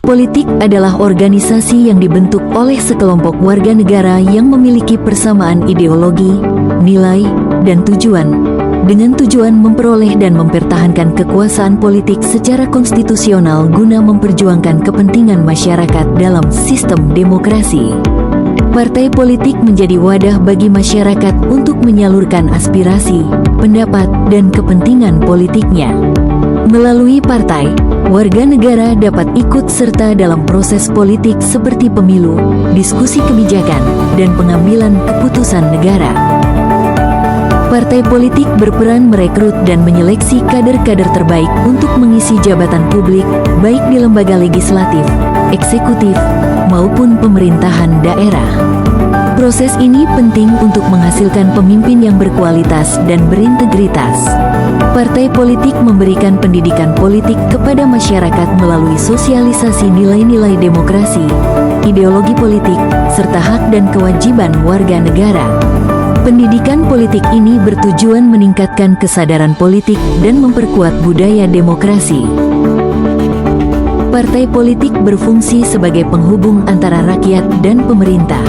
politik adalah organisasi yang dibentuk oleh sekelompok warga negara yang memiliki persamaan ideologi, nilai, dan tujuan, dengan tujuan memperoleh dan mempertahankan kekuasaan politik secara konstitusional guna memperjuangkan kepentingan masyarakat dalam sistem demokrasi. Partai politik menjadi wadah bagi masyarakat untuk menyalurkan aspirasi, pendapat, dan kepentingan politiknya. Melalui partai, warga negara dapat ikut serta dalam proses politik seperti pemilu, diskusi kebijakan, dan pengambilan keputusan negara. Partai politik berperan merekrut dan menyeleksi kader-kader terbaik untuk mengisi jabatan publik, baik di lembaga legislatif, eksekutif, maupun pemerintahan daerah. Proses ini penting untuk menghasilkan pemimpin yang berkualitas dan berintegritas. Partai politik memberikan pendidikan politik kepada masyarakat melalui sosialisasi nilai-nilai demokrasi, ideologi politik, serta hak dan kewajiban warga negara. Pendidikan politik ini bertujuan meningkatkan kesadaran politik dan memperkuat budaya demokrasi. Partai politik berfungsi sebagai penghubung antara rakyat dan pemerintah.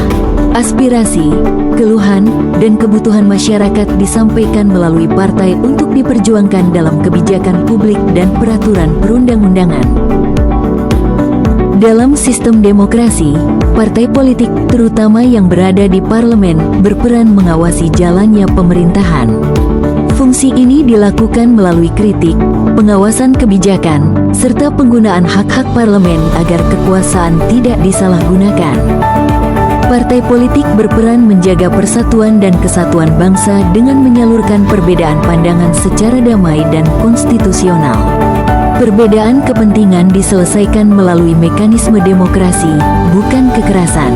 Aspirasi, keluhan, dan kebutuhan masyarakat disampaikan melalui partai untuk diperjuangkan dalam kebijakan publik dan peraturan perundang-undangan. Dalam sistem demokrasi, partai politik, terutama yang berada di parlemen, berperan mengawasi jalannya pemerintahan. Fungsi ini dilakukan melalui kritik, pengawasan kebijakan, serta penggunaan hak-hak parlemen agar kekuasaan tidak disalahgunakan. Partai politik berperan menjaga persatuan dan kesatuan bangsa dengan menyalurkan perbedaan pandangan secara damai dan konstitusional. Perbedaan kepentingan diselesaikan melalui mekanisme demokrasi, bukan kekerasan.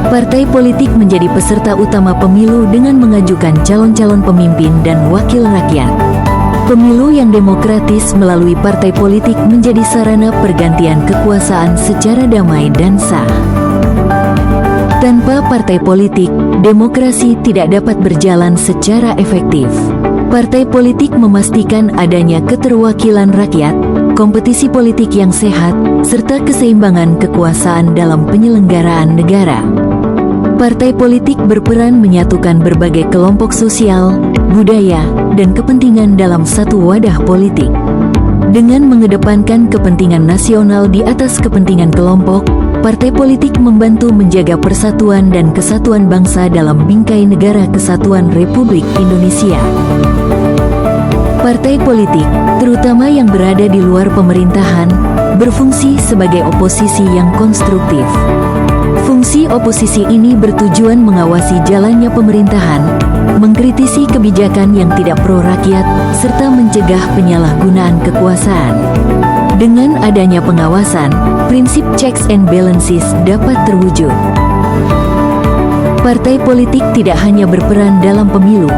Partai politik menjadi peserta utama pemilu dengan mengajukan calon-calon pemimpin dan wakil rakyat. Pemilu yang demokratis melalui partai politik menjadi sarana pergantian kekuasaan secara damai dan sah. Tanpa partai politik, demokrasi tidak dapat berjalan secara efektif. Partai politik memastikan adanya keterwakilan rakyat, kompetisi politik yang sehat, serta keseimbangan kekuasaan dalam penyelenggaraan negara. Partai politik berperan menyatukan berbagai kelompok sosial, budaya, dan kepentingan dalam satu wadah politik. Dengan mengedepankan kepentingan nasional di atas kepentingan kelompok, partai politik membantu menjaga persatuan dan kesatuan bangsa dalam bingkai negara kesatuan Republik Indonesia. Partai politik, terutama yang berada di luar pemerintahan, berfungsi sebagai oposisi yang konstruktif. Fungsi oposisi ini bertujuan mengawasi jalannya pemerintahan, mengkritisi kebijakan yang tidak pro rakyat, serta mencegah penyalahgunaan kekuasaan. Dengan adanya pengawasan, prinsip checks and balances dapat terwujud. Partai politik tidak hanya berperan dalam pemilu,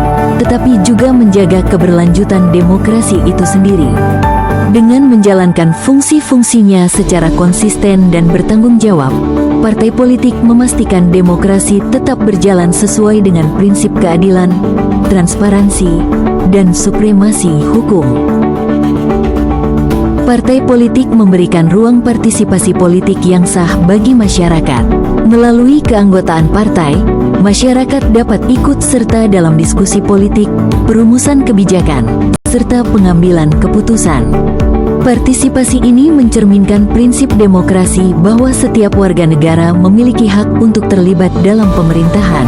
tetapi juga menjaga keberlanjutan demokrasi itu sendiri. Dengan menjalankan fungsi-fungsinya secara konsisten dan bertanggung jawab, partai politik memastikan demokrasi tetap berjalan sesuai dengan prinsip keadilan, transparansi, dan supremasi hukum. Partai politik memberikan ruang partisipasi politik yang sah bagi masyarakat. Melalui keanggotaan partai, masyarakat dapat ikut serta dalam diskusi politik, perumusan kebijakan, serta pengambilan keputusan. Partisipasi ini mencerminkan prinsip demokrasi bahwa setiap warga negara memiliki hak untuk terlibat dalam pemerintahan.